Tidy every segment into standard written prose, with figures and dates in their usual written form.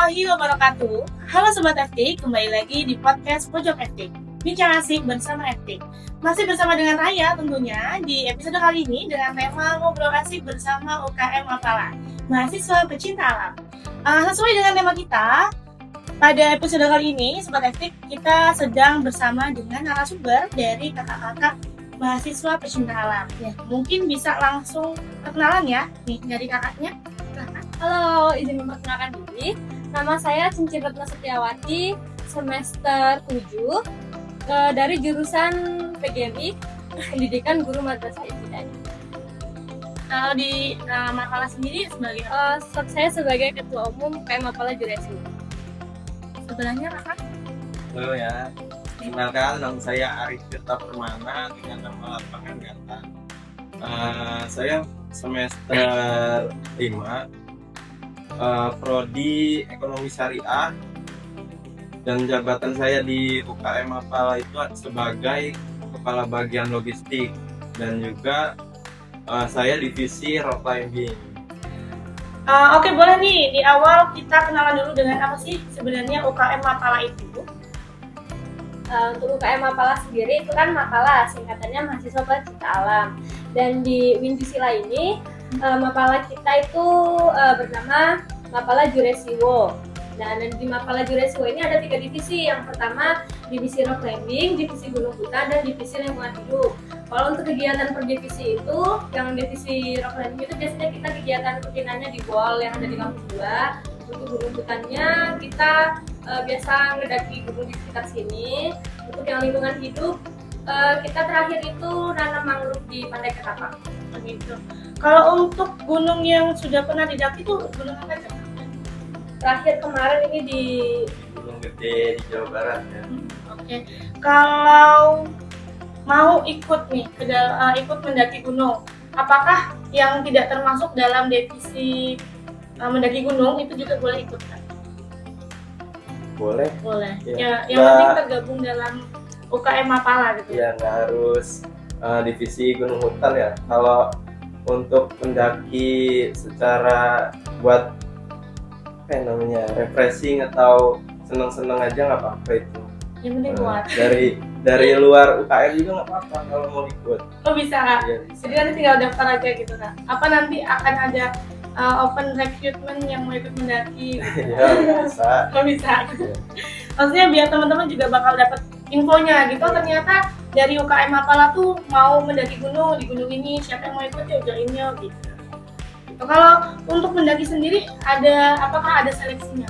warahmatullahi wabarakatuh. Halo Sobat FT, kembali lagi di podcast Pojok FT. Bicara asik bersama FT. Masih bersama dengan Raya tentunya di episode kali ini dengan tema ngobrol asik bersama UKM Mapala, mahasiswa pecinta alam. Sesuai dengan tema kita, pada episode kali ini Sobat FT kita sedang bersama dengan narasumber dari kakak-kakak mahasiswa pecinta alam. Ya, mungkin bisa langsung perkenalan ya nih dari kakaknya. Halo, izin memperkenalkan diri. Nama saya Cincin Retno Setiawati, semester 7 dari jurusan PGMI, Pendidikan Guru Madrasah Ibtidaiyah. Kalau di Mapala sendiri sebagai Saya sebagai Ketua Umum UKM Mapala Juresi. sebelahnya kakak? Halo ya, kenalkan nama saya Arif Tirta Permana dengan nama lapangan Ganta. Saya semester 5 Prodi Ekonomi Syariah, dan jabatan saya di UKM Mapala itu sebagai Kepala Bagian Logistik, dan juga saya divisi rock climbing. Oke, boleh nih di awal kita kenalan dulu dengan apa sih sebenarnya UKM Mapala itu? Untuk UKM Mapala sendiri itu kan Mapala, singkatannya Mahasiswa Pecinta Alam. Dan di Windusila ini Mapala kita itu bernama Mapala Juresiwo. Nah, dan di Mapala Juresiwo ini ada 3 divisi. Yang pertama divisi rock climbing, divisi gunung hutan, dan divisi lingkungan hidup. Kalau untuk kegiatan per divisi itu, yang divisi rock climbing itu biasanya kita kegiatan rutinannya di wall yang ada di kampus 2. Untuk gunung hutannya kita biasa ngedaki gunung di sekitar sini. Untuk yang lingkungan hidup kita terakhir itu nanam mangrove di Pantai Ketapang. Begitu. Kalau untuk gunung yang sudah pernah didaki itu gunung apa aja? Terakhir kemarin ini di Gunung Gede di Jawa Barat ya. Oke. Kalau mau ikut nih ikut mendaki gunung, apakah yang tidak termasuk dalam divisi mendaki gunung itu juga boleh ikut kan? Boleh. Boleh. Ya. Yang penting tergabung dalam UKM Mapala gitu. Ya, nggak harus divisi gunung hutan ya. Kalau untuk mendaki secara buat refreshing atau seneng-seneng aja nggak apa-apa itu. Yang penting kuat. Dari luar UKM juga nggak apa-apa kalau mau ikut. Oh bisa Kak? Ya, bisa. Jadi nanti tinggal daftar aja gitu Kak. Apa nanti akan ada open recruitment yang mau ikut mendaki gitu? Ya, bisa. Oh bisa. Ya. Maksudnya biar teman-teman juga bakal dapat infonya gitu. Ternyata dari UKM Mapala tuh mau mendaki gunung di gunung ini, siapa yang mau ikut ya join yuk gitu. Kalau untuk mendaki sendiri apakah ada seleksinya?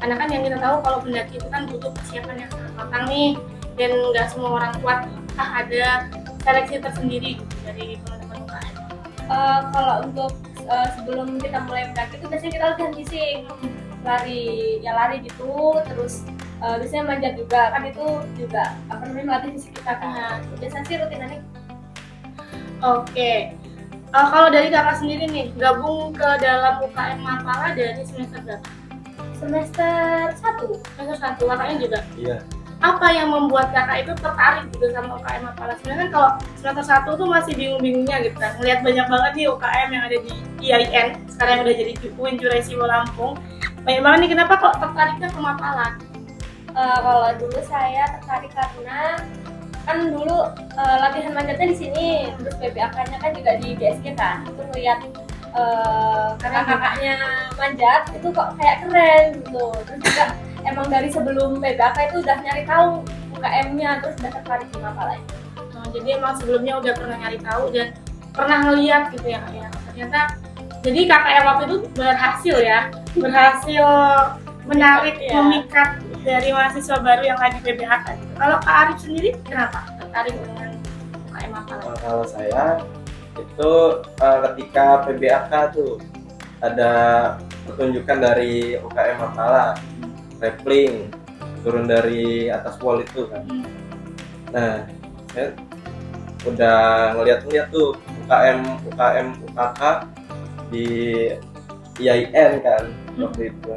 Karena kan yang kita tahu kalau mendaki itu kan butuh persiapan yang sangat matang nih, dan nggak semua orang kuat. Apakah ada seleksi tersendiri gitu dari teman-teman UKM? kalau untuk sebelum kita mulai mendaki itu biasanya kita latihan fisik, lari gitu, terus biasanya manjat juga, kan itu juga melatih fisik kita kan. Biasanya sih rutinannya. Oke. Kalau dari kakak sendiri nih, gabung ke dalam UKM Mapala dari semester berapa? Semester 1. Semester 1, kakaknya juga. Iya. Apa yang membuat kakak itu tertarik gitu sama UKM Mapala? Sebenarnya kan kalau semester 1 tuh masih bingung-bingungnya gitu kan. Ngeliat banyak banget nih UKM yang ada di IAIN, sekarang yang udah jadi UIN Juresiwo Lampung. Banyak banget nih, kenapa kok tertariknya ke Mapala? Kalau dulu saya tertarik karena kan dulu latihan manjatnya di sini, terus PBAK-nya kan juga di BSG kan. Itu ngeliat kakak-kakaknya manjat itu kok kayak keren gitu. Terus juga emang dari sebelum PBAK itu udah nyari tahu UKM-nya, terus udah tertarik di Mapala itu. Jadi emang sebelumnya udah pernah nyari tahu dan pernah ngeliat gitu ya Kak ya. Ternyata jadi kakak yang waktu itu berhasil menarik, memikat dari mahasiswa baru yang lagi PBAK gitu. Kalau Kak Arif sendiri kenapa tertarik dengan UKM Mapala? Kalau saya itu ketika PBAK tuh ada pertunjukan dari UKM Mapala, rappelling turun dari atas wall itu kan. Nah, saya udah ngeliat tuh UKM UKK di IAIN kan waktu itu.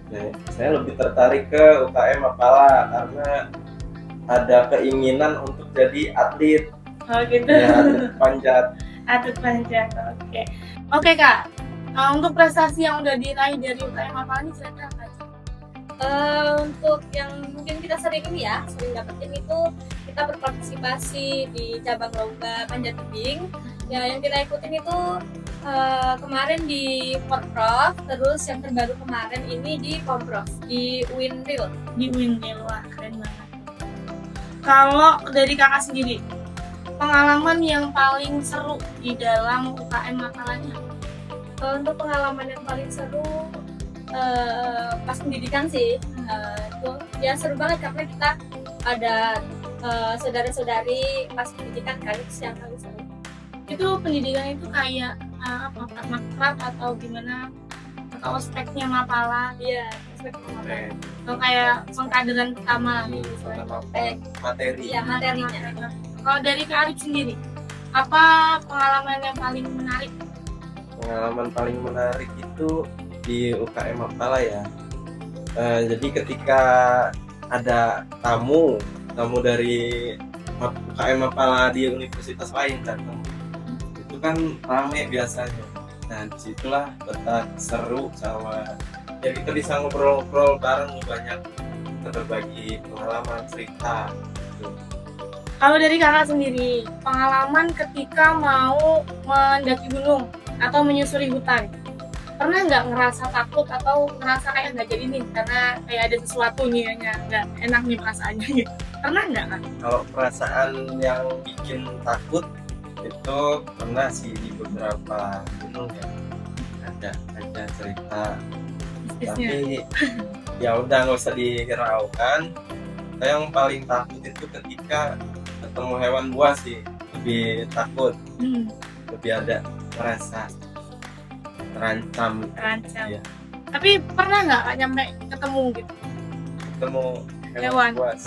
Nah, saya lebih tertarik ke UKM Mapala karena ada keinginan untuk jadi atlet. Oh gitu. Ya, atlet panjat. Atlet panjat. Oke Kak. Untuk prestasi yang udah diraih dari UKM Mapala ini kira-kira apa aja? Untuk yang mungkin kita sering dapetin itu kita berpartisipasi di cabang lomba panjat tebing. Ya, yang kita ikutin itu kemarin di Porprov, terus yang terbaru kemarin ini di Komprov, di Winril. Di Winril, wah keren banget. Kalau dari kakak sendiri, pengalaman yang paling seru di dalam UKM Mapalanya? Untuk pengalaman yang paling seru pas pendidikan sih, itu ya seru banget karena kita ada saudara-saudari pas pendidikan kan, itu yang paling seru. Itu pendidikan itu kayak makrab atau gimana, atau ospeknya Mapala? Iya, aspek Oke. Atau kayak pengkaderan pertama lah gitu. Materi. Iya, materinya. Kalau dari Kak Arif sendiri, apa pengalaman yang paling menarik? Pengalaman paling menarik itu di UKM Mapala ya. Jadi ketika ada tamu dari UKM Mapala di universitas lain datang, itu kan rame biasanya. Nah disitulah betah seru sama ya kita bisa ngobrol-ngobrol bareng, banyak kita berbagi pengalaman cerita. Kalau dari kakak sendiri, pengalaman ketika mau mendaki gunung atau menyusuri hutan, pernah nggak ngerasa takut atau ngerasa kayak nggak jadi nih karena kayak ada sesuatu nih yang nggak enak nih perasaannya gitu? Pernah nggak kan? Kalau perasaan yang bikin takut itu pernah sih di beberapa gunung ya, ada cerita, Bisnisnya. tapi ya udah nggak usah dihiraukan. Saya yang paling takut itu ketika ketemu hewan buas sih, lebih takut, lebih ada merasa terancam. Terancam. Iya. Tapi pernah nggak Kak nyampe ketemu gitu? Ketemu Hewan. hewan buas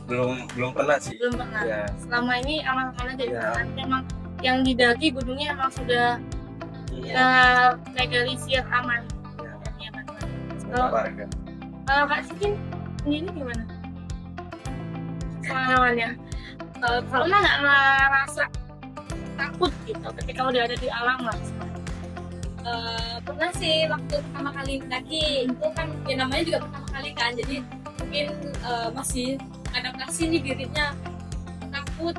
belum pernah sih. Belum pernah. Ya, Selama ini aman-aman aja gitu Iya. kan? Memang yang didaki gunungnya emang sudah iya, legalisir aman. iya, Ya, kan? sama warga. Kalau Kak Sikin sendiri gimana pengalamannya? Pernah nggak ngerasa takut gitu ketika udah ada di alam lah? Pernah sih waktu pertama kali mendaki, itu kan ya namanya juga pertama kali kan, jadi mungkin masih adaptasi nih dirinya, takut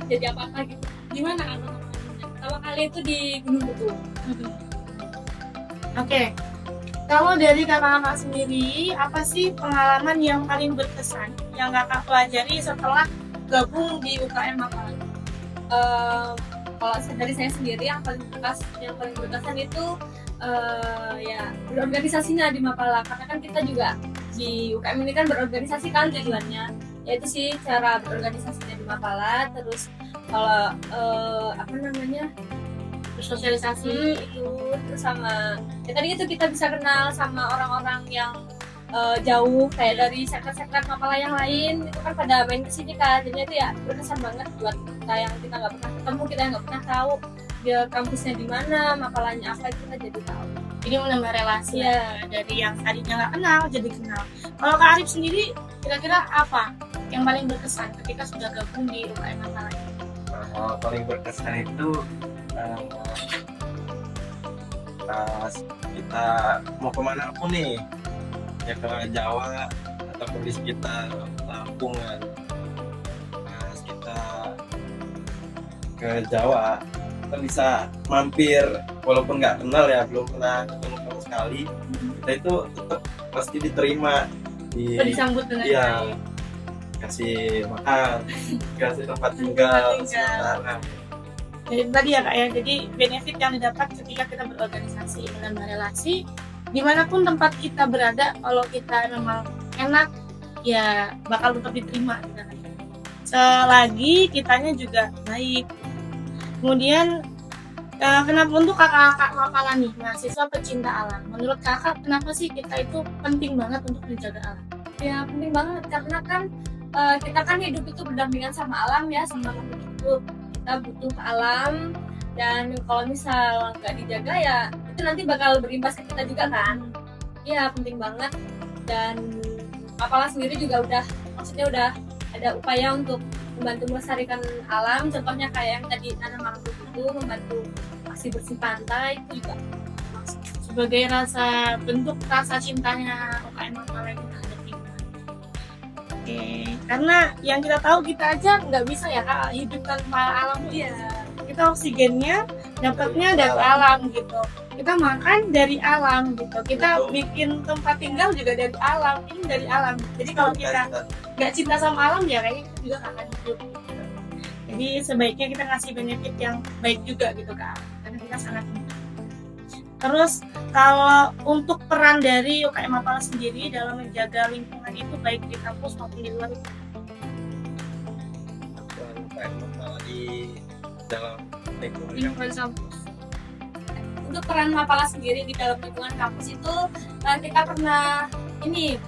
terjadi apa-apa gitu. Gimana kan? Pertama kali itu di Gunung Butuh. Oke, kalau dari kakak-kakak sendiri, apa sih pengalaman yang paling berkesan yang kakak pelajari setelah gabung di UKM Mapala? Kalau dari saya sendiri yang paling berkesan itu ya berorganisasinya di Mapala, karena kan kita juga di UKM ini kan berorganisasi kan tujuannya, yaitu sih cara berorganisasinya di Mapala. Terus kalau Bersosialisasi. itu terus sama ya tadi itu kita bisa kenal sama orang-orang yang jauh kayak dari sekret-sekret Mapala yang lain, itu kan pada main kesini kan, jadinya itu ya berkesan banget buat kita yang kita nggak pernah ketemu, kita yang nggak pernah tahu dia kampusnya di mana, Mapalanya apa, kita jadi tahu. Jadi menambah relasi Iya. dari yang tadinya nggak kenal jadi kenal. Kalau Kak Arif sendiri, kira-kira apa yang paling berkesan ketika sudah gabung di UKM Mapala? Nah, paling berkesan itu pas kita mau kemana pun nih, ya ke Jawa ataupun di sekitar Lampung kan, pas kita ke Jawa kita bisa mampir walaupun nggak kenal ya, belum pernah ketemu sama sekali, kita itu tetap pasti diterima Disambut dengan iya, baik. kasih makan, kasih tempat tinggal sementara. Jadi tadi ya Kak ya, jadi benefit yang didapat ketika kita berorganisasi, menambah relasi dimanapun tempat kita berada. Kalau kita memang enak ya bakal tetap diterima gitu kan. Selagi kitanya juga baik. Kemudian kenapa untuk kakak-kakak Mapala nih, mahasiswa pecinta alam, menurut kakak kenapa sih kita itu penting banget untuk menjaga alam? Ya penting banget karena kan kita kan hidup itu berdampingan sama alam ya, sama makhluk hidup. Kita butuh alam, dan kalau misal nggak dijaga ya itu nanti bakal berimbas ke kita juga kan. Ya penting banget, dan Mapala sendiri juga udah ada upaya untuk membantu melestarikan alam, contohnya kayak yang tadi nanam mangrove itu membantu bersih-bersih pantai itu juga sebagai bentuk rasa cintanya UKM Mapala ini terhadap lingkungan. Oke, karena yang kita tahu kita aja nggak bisa ya Kak hidup tanpa alam. Iya. Kita oksigennya dapatnya dari alam gitu, kita makan dari alam gitu, kita Betul. bikin tempat tinggal juga dari alam, ini dari alam. Jadi kalau kita nggak cinta sama alam ya kayaknya kita juga nggak akan hidup gitu. Jadi sebaiknya kita ngasih benefit yang baik juga gitu Kak, karena kita sangat cinta. Terus kalau untuk peran dari UKM Mapala sendiri dalam menjaga lingkungan itu baik di kampus maupun di luar itu. UKM Mapala di dalam lingkungan Lingkungan kampus. Untuk peran Mapala sendiri di dalam lingkungan kampus itu kita pernah ini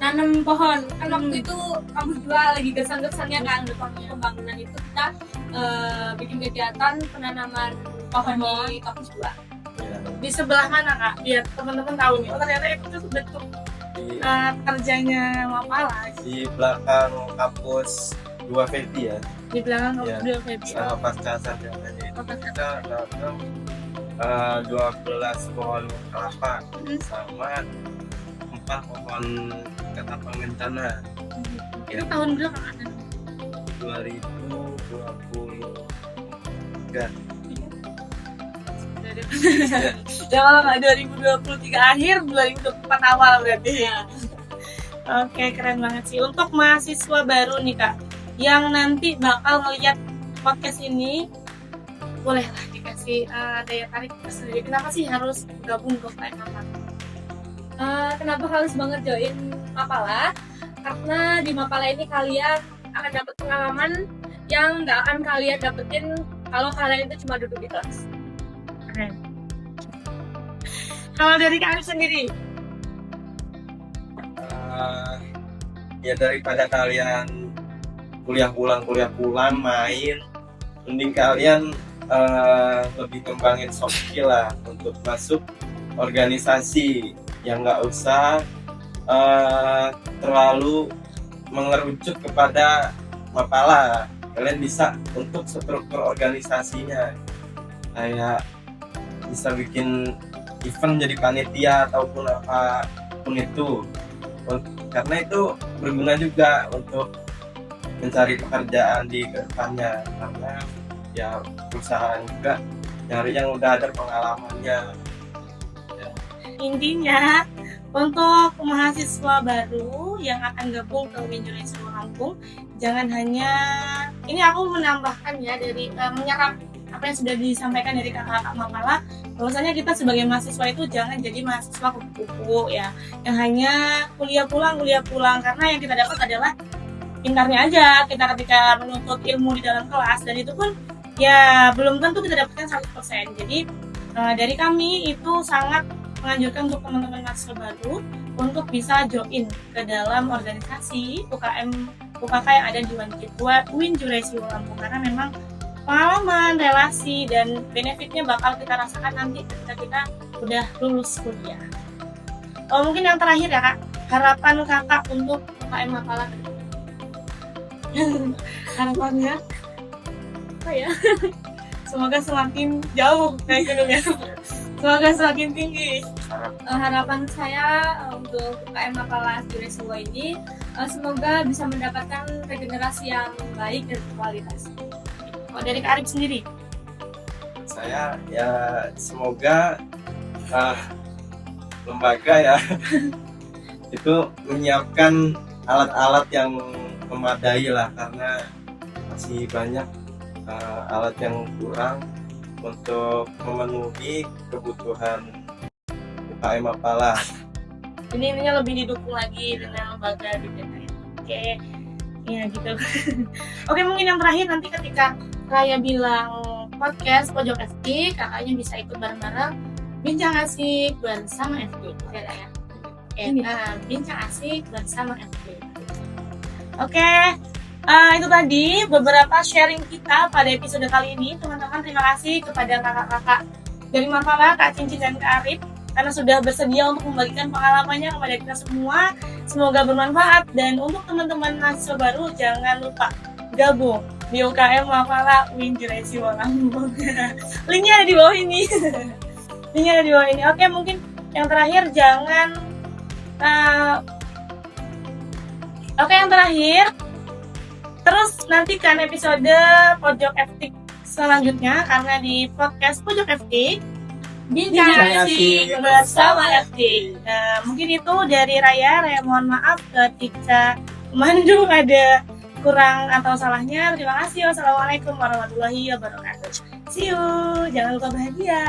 nanam pohon kan waktu itu kampus 2 lagi gersang-gersangnya kan pembangunan itu kita bikin kegiatan penanaman pohon di kampus 2. Di sebelah mana Kak? Biar teman-teman tahu nih. Oh ternyata itu bentuk kerjanya Mapala. di belakang kampus 2 VP ya, Di belakang kampus Iya. 2 Februari. sama pasca sarjananya itu Pasca kita nanam 12 pohon kelapa sama 4 pohon ketapang bencana. Itu tahun berapa Kak? 2023. Jangan nggak 2023 akhir, 2024 awal berarti. Oke, keren banget sih. Untuk mahasiswa baru nih Kak, yang nanti bakal ngeliat podcast ini, bolehlah dikasih daya tarik tersendiri. Kenapa sih harus gabung ke UKM Mapala? Kenapa harus banget join Mapala? Karena di Mapala ini kalian akan dapat pengalaman yang nggak akan kalian dapetin kalau kalian itu cuma duduk di kelas. Keren. Kalau dari Kak Arif sendiri, Ya daripada kalian kuliah pulang main, mending kalian lebih kembangin soft skill lah untuk masuk organisasi yang nggak usah terlalu mengerucut kepada Mapala. Kalian bisa untuk struktur organisasinya, kayak bisa bikin event jadi panitia ataupun apapun itu, karena itu berguna juga untuk mencari pekerjaan di kedepannya, karena ya perusahaan juga nyari yang udah ada pengalamannya. intinya untuk mahasiswa baru yang akan gabung ke Winjurasi Lampung, jangan hanya ini aku menambahkan ya dari menyerap apa yang sudah disampaikan dari kakak-kakak Mapala, bahwasanya kita sebagai mahasiswa itu jangan jadi mahasiswa kupu-kupu ya, yang hanya kuliah pulang, karena yang kita dapat adalah pintarnya aja kita ketika menuntut ilmu di dalam kelas, dan itu pun ya belum tentu kita dapatkan 100%. Jadi dari kami itu sangat menganjurkan untuk teman-teman mahasiswa baru untuk bisa join ke dalam organisasi UKK yang ada di Winjurasi Lampung, karena memang pengalaman, relasi, dan benefitnya bakal kita rasakan nanti ketika kita udah lulus kuliah. Oh, mungkin yang terakhir ya Kak, harapan Kakak untuk UKM Mapala. Harapannya apa ya? semoga semakin jauh naik gunungnya, semoga semakin tinggi. Harapan saya untuk UKM Mapala Winjurasi ini semoga bisa mendapatkan regenerasi yang baik dan berkualitas. Oh, dari Kak Arif sendiri? Saya ya semoga lembaga ya itu menyiapkan alat-alat yang memadai lah, karena masih banyak alat yang kurang untuk memenuhi kebutuhan UKM Mapala. Ini intinya lebih didukung lagi dengan lembaga gitu. Oke, ya gitu. Oke, mungkin yang terakhir nanti ketika Raya bilang podcast Pojok FT, kakaknya bisa ikut bareng-bareng bincang asik bersama FT. Ya, ya. Bincang asik bersama FT. Oke, itu tadi beberapa sharing kita pada episode kali ini. Teman-teman, terima kasih kepada kakak-kakak dari Mapala, Kak Cincin dan Kak Arif, karena sudah bersedia untuk membagikan pengalamannya kepada kita semua. Semoga bermanfaat, dan untuk teman-teman mahasiswa baru jangan lupa gabung di UKM Mapala Win Juresi Walambog. Linknya ada di bawah ini. Linknya ada di bawah ini. Oke, mungkin yang terakhir yang terakhir terus nantikan episode Pojok Etik selanjutnya, karena di podcast Pojok Etik bincang asik bersama Etik. Nah, mungkin itu dari Raya mohon maaf ketika Mandu ada kurang atau salahnya. Terima kasih. Wassalamualaikum warahmatullahi wabarakatuh. See you. Jangan lupa bahagia.